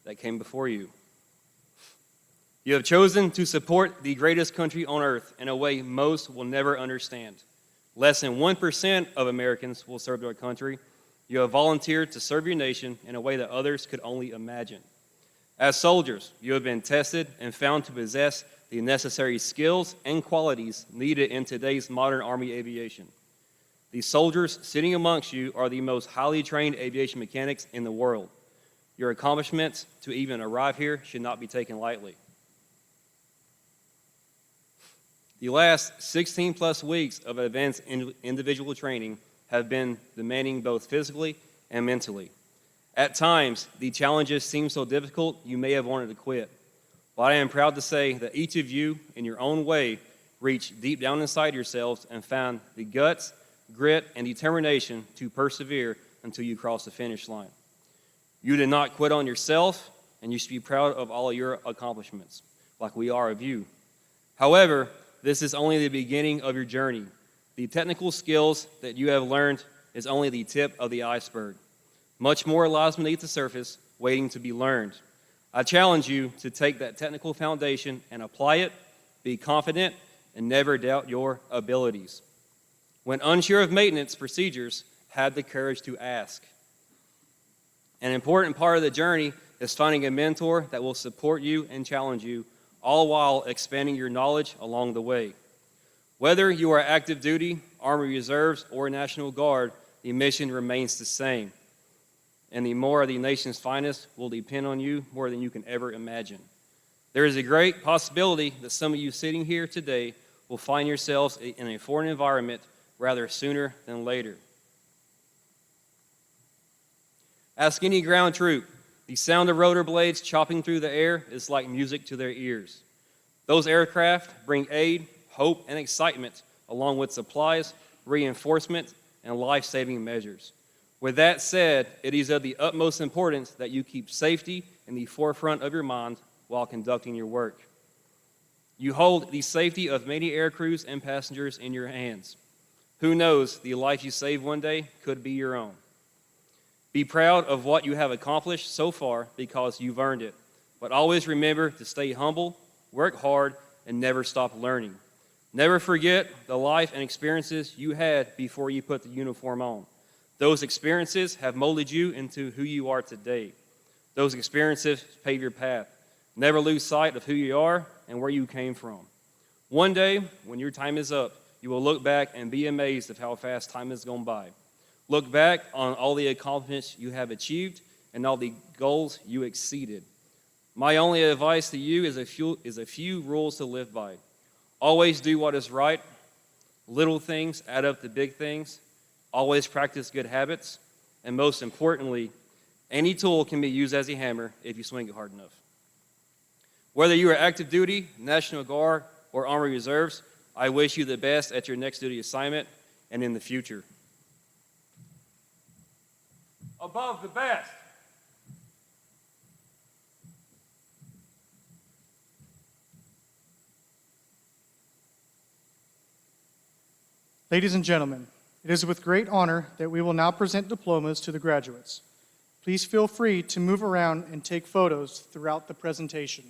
that came before you. You have chosen to support the greatest country on earth in a way most will never understand. Less than 1% of Americans will serve their country. You have volunteered to serve your nation in a way that others could only imagine. As soldiers, you have been tested and found to possess the necessary skills and qualities needed in today's modern Army aviation. The soldiers sitting amongst you are the most highly trained aviation mechanics in the world. Your accomplishments to even arrive here should not be taken lightly. The last 16 plus weeks of advanced individual training have been demanding both physically and mentally. At times, the challenges seem so difficult you may have wanted to quit. But I am proud to say that each of you, in your own way, reached deep down inside yourselves and found the guts, grit, and determination to persevere until you crossed the finish line. You did not quit on yourself, and you should be proud of all of your accomplishments, like we are of you. However, this is only the beginning of your journey. The technical skills that you have learned is only the tip of the iceberg. Much more lies beneath the surface, waiting to be learned. I challenge you to take that technical foundation and apply it, be confident, and never doubt your abilities. When unsure of maintenance procedures, have the courage to ask. An important part of the journey is finding a mentor that will support you and challenge you, all while expanding your knowledge along the way. Whether you are active duty, Army Reserves, or National Guard, the mission remains the same. And the more of the nation's finest will depend on you more than you can ever imagine. There is a great possibility that some of you sitting here today will find yourselves in a foreign environment rather sooner than later. Ask any ground troop. The sound of rotor blades chopping through the air is like music to their ears. Those aircraft bring aid, hope, and excitement, along with supplies, reinforcement, and life-saving measures. With that said, it is of the utmost importance that you keep safety in the forefront of your mind while conducting your work. You hold the safety of many air crews and passengers in your hands. Who knows, the life you save one day could be your own. Be proud of what you have accomplished so far because you've earned it. But always remember to stay humble, work hard, and never stop learning. Never forget the life and experiences you had before you put the uniform on. Those experiences have molded you into who you are today. Those experiences pave your path. Never lose sight of who you are and where you came from. One day, when your time is up, you will look back and be amazed of how fast time has gone by. Look back on all the accomplishments you have achieved and all the goals you exceeded. My only advice to you is a few rules to live by. Always do what is right. Little things add up to big things. Always practice good habits. And most importantly, any tool can be used as a hammer if you swing it hard enough. Whether you are active duty, National Guard, or Army Reserves, I wish you the best at your next duty assignment and in the future. Above the best. Ladies and gentlemen, it is with great honor that we will now present diplomas to the graduates. Please feel free to move around and take photos throughout the presentation.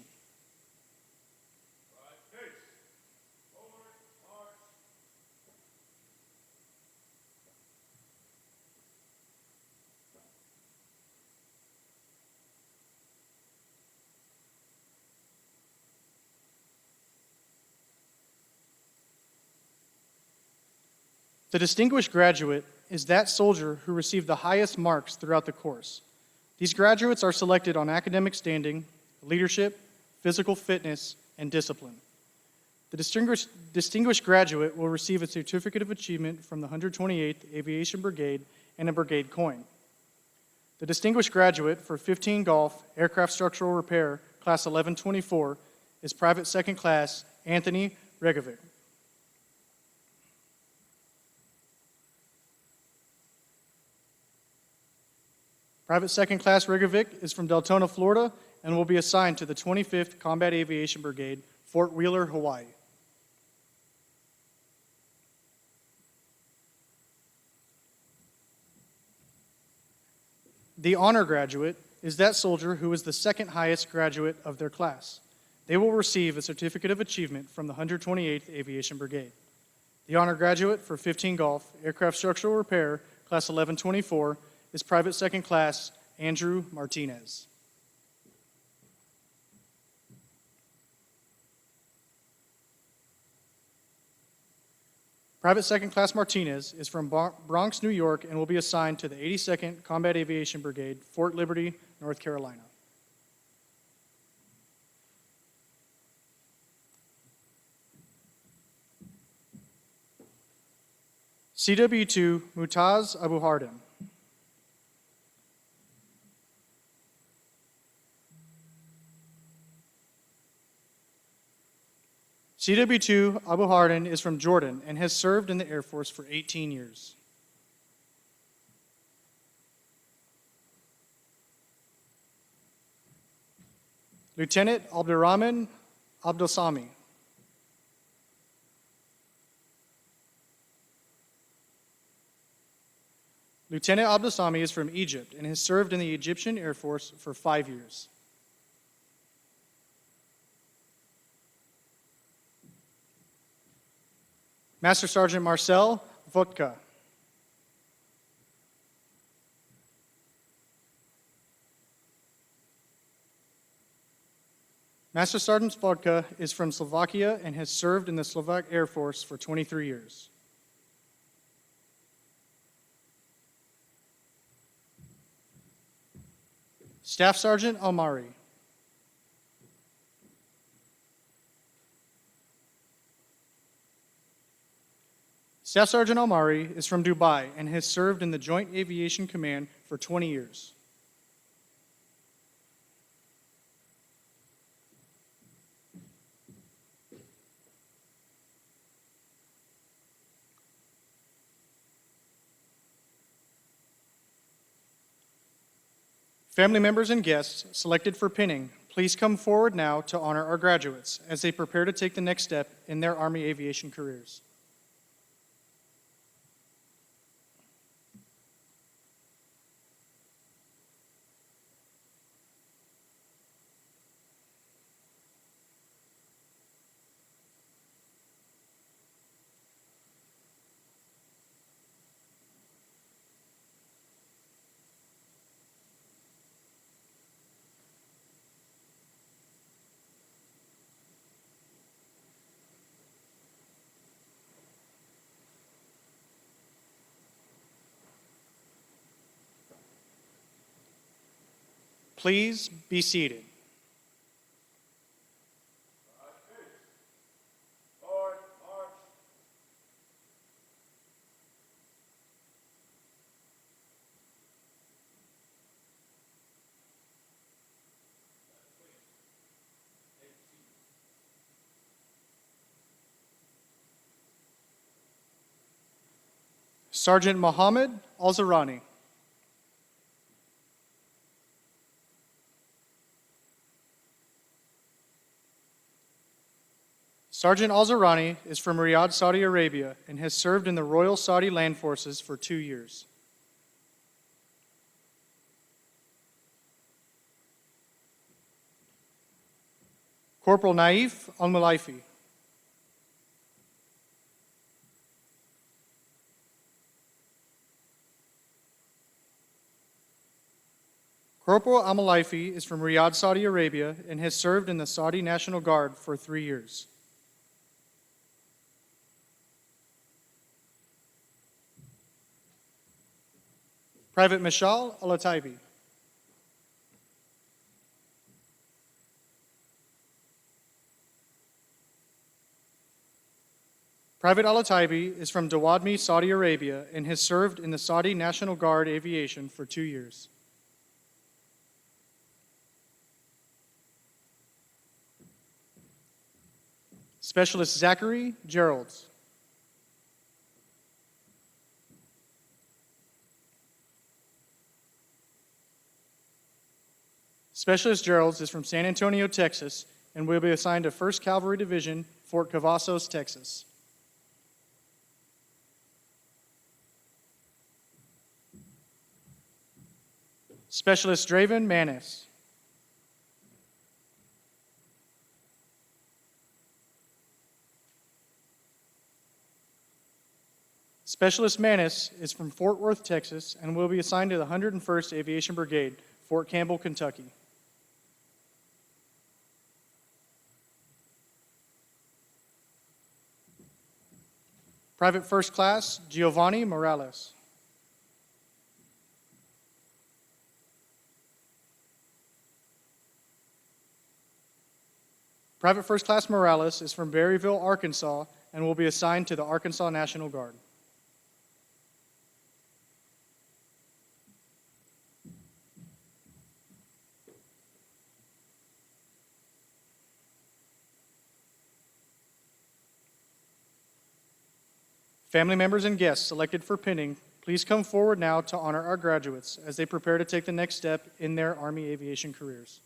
The distinguished graduate is that soldier who received the highest marks throughout the course. These graduates are selected on academic standing, leadership, physical fitness, and discipline. The distinguished graduate will receive a certificate of achievement from the 128th Aviation Brigade and a brigade coin. The distinguished graduate for 15 Golf Aircraft Structural Repair, Class 1124, is Private Second Class Anthony Regovic. Private Second Class Regovic is from Deltona, Florida, and will be assigned to the 25th Combat Aviation Brigade, Fort Wheeler, Hawaii. The honor graduate is that soldier who is the second highest graduate of their class. They will receive a certificate of achievement from the 128th Aviation Brigade. The honor graduate for 15 Golf, Aircraft Structural Repair, Class 1124, is Private Second Class Andrew Martinez. Private Second Class Martinez is from Bronx, New York, and will be assigned to the 82nd Combat Aviation Brigade, Fort Liberty, North Carolina. CW2 Mutaz Abu Hardin. CW2 Abu Hardin is from Jordan and has served in the Air Force for 18 years. Lieutenant Abdurrahman Abdulsami. Lieutenant Abdulsami is from Egypt and has served in the Egyptian Air Force for 5 years. Master Sergeant Marcel Vodka. Master Sergeant Vodka is from Slovakia and has served in the Slovak Air Force for 23 years. Staff Sergeant Almari. Staff Sergeant Almari is from Dubai and has served in the Joint Aviation Command for 20 years. Family members and guests selected for pinning, please come forward now to honor our graduates as they prepare to take the next step in their Army aviation careers. Please be seated. Sergeant Mohammed Al-Zarani. Sergeant Al-Zarani is from Riyadh, Saudi Arabia, and has served in the Royal Saudi Land Forces for 2 years. Corporal Naif Al-Mulaifi. Corporal Al-Mulaifi is from Riyadh, Saudi Arabia, and has served in the Saudi National Guard for 3 years. Private Mishal Al-Ataibi. Private Al-Ataibi is from Dawadmi, Saudi Arabia, and has served in the Saudi National Guard Aviation for 2 years. Specialist Zachary Geralds. Specialist Geralds is from San Antonio, Texas, and will be assigned to 1st Cavalry Division, Fort Cavazos, Texas. Specialist Draven Manis. Specialist Manis is from Fort Worth, Texas, and will be assigned to the 101st Aviation Brigade, Fort Campbell, Kentucky. Private First Class Giovanni Morales. Private First Class Morales is from Berryville, Arkansas, and will be assigned to the Arkansas National Guard. Family members and guests selected for pinning, please come forward now to honor our graduates as they prepare to take the next step in their Army aviation careers.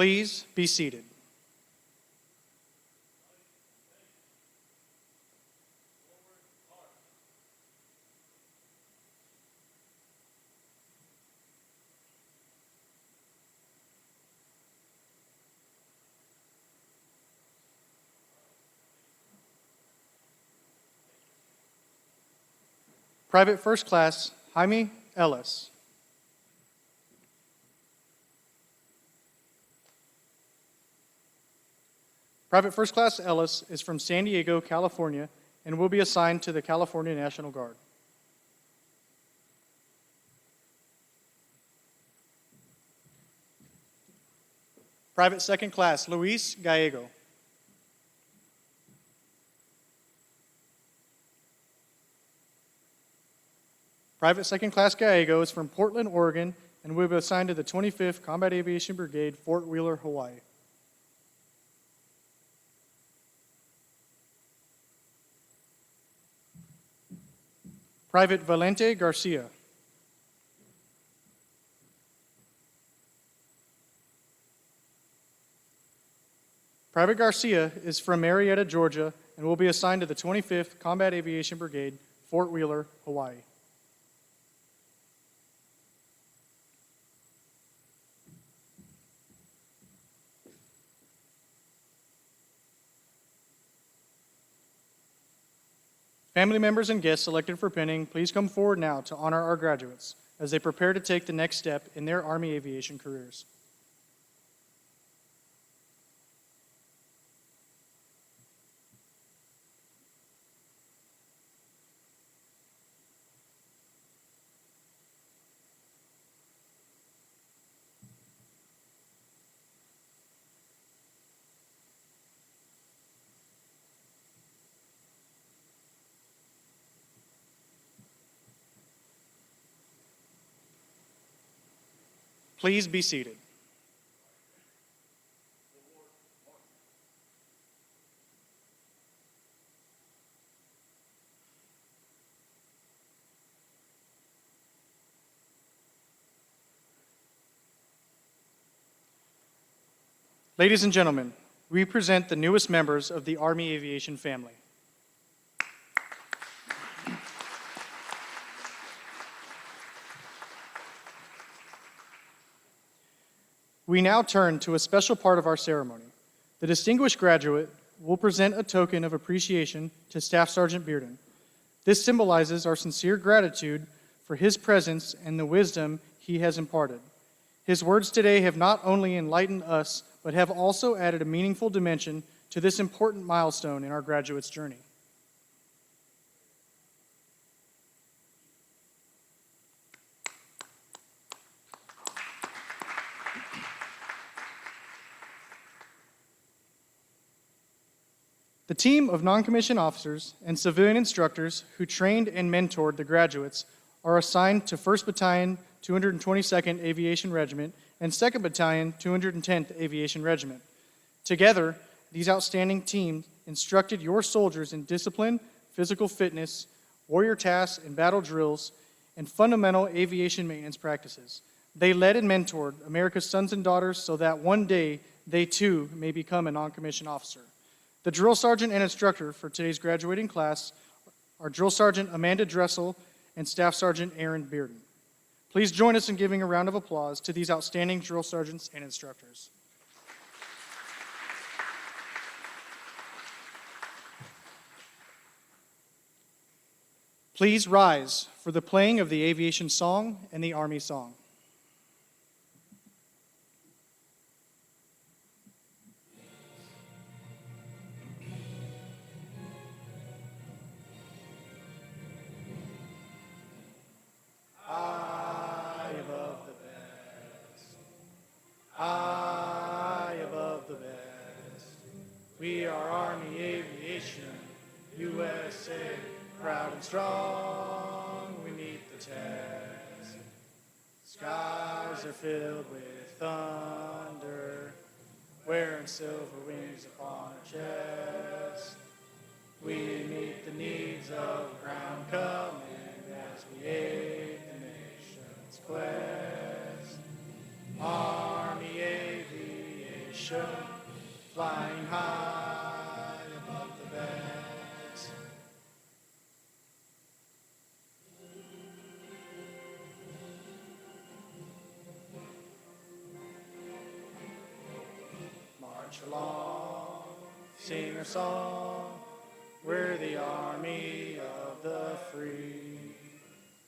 Please be seated. Private First Class Jaime Ellis. Private First Class Ellis is from San Diego, California, and will be assigned to the California National Guard. Private Second Class Luis Gallego. Private Second Class Gallego is from Portland, Oregon, and will be assigned to the 25th Combat Aviation Brigade, Fort Wheeler, Hawaii. Private Valente Garcia. Private Garcia is from Marietta, Georgia, and will be assigned to the 25th Combat Aviation Brigade, Fort Wheeler, Hawaii. Family members and guests selected for pinning, please come forward now to honor our graduates as they prepare to take the next step in their Army aviation careers. Please be seated. Ladies and gentlemen, we present the newest members of the Army Aviation family. We now turn to a special part of our ceremony. The distinguished graduate will present a token of appreciation to Staff Sergeant Bearden. This symbolizes our sincere gratitude for his presence and the wisdom he has imparted. His words today have not only enlightened us, but have also added a meaningful dimension to this important milestone in our graduate's journey. The team of non-commissioned officers and civilian instructors who trained and mentored the graduates are assigned to 1st Battalion, 222nd Aviation Regiment, and 2nd Battalion, 210th Aviation Regiment. Together, these outstanding teams instructed your soldiers in discipline, physical fitness, warrior tasks and battle drills, and fundamental aviation maintenance practices. They led and mentored America's sons and daughters so that one day they too may become a non-commissioned officer. The drill sergeant and instructor for today's graduating class are Drill Sergeant Amanda Dressel and Staff Sergeant Aaron Bearden. Please join us in giving a round of applause to these outstanding drill sergeants and instructors. Please rise for the playing of the aviation song and the Army song. High above the best, high above the best. We are Army Aviation, USA, proud and strong, we meet the test. Skies are filled with thunder, wearing silver wings upon our chest. We meet the needs of ground command as we aid the nation's quest. Army Aviation, flying high above the best. March along, sing our song, we're the army of the free.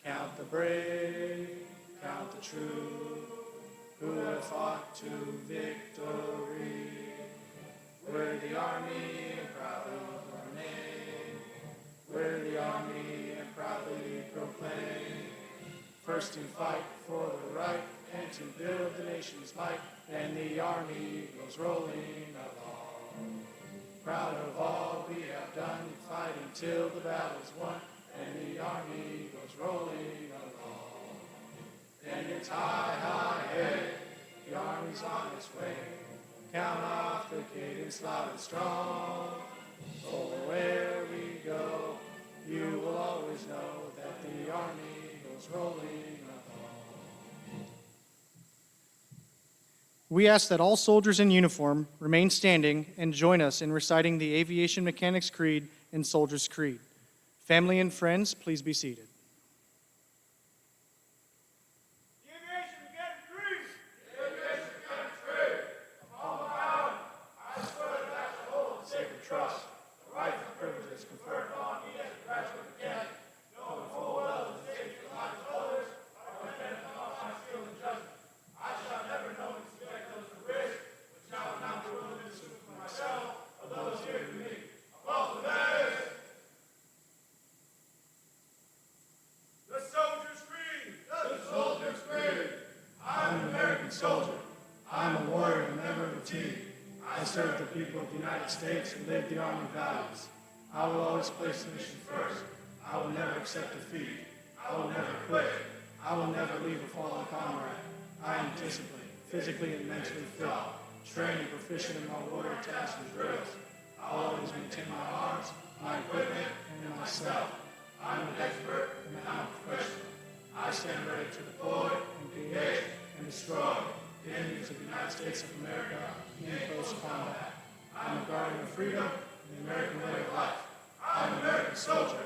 Count the brave, count the true, who have fought to victory. We're the army and proudly our name. We're the army and proudly proclaim. First to fight for the right and to build the nation's might, and the army goes rolling along. Proud of all we have done, fighting till the battle's won, and the army goes rolling along. And it's high, high, hey, the army's on its way. Count off the cadence loud and strong. For where we go, you will always know that the army goes rolling along. We ask that all soldiers in uniform remain standing and join us in reciting the Aviation Mechanics Creed and Soldier's Creed. Family and friends, please be seated. Soldier. I'm a warrior, a member of the team. I serve the people of the United States and live the Army values. I will always place the mission first. I will never accept defeat. I will never quit. I will never leave a fallen comrade. I am disciplined, physically and mentally fit, trained and proficient in my warrior tasks and drills. I will always maintain my arms, my equipment, and myself. I'm an expert and I'm a professional. I stand ready to deploy, engage, and destroy the enemies of the United States of America in close combat. I'm a guardian of freedom and the American way of life. I'm an American soldier.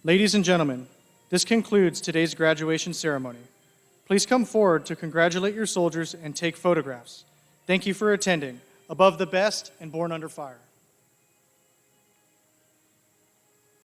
Ladies and gentlemen, this concludes today's graduation ceremony. Please come forward to congratulate your soldiers and take photographs. Thank you for attending. Above the best and born under fire.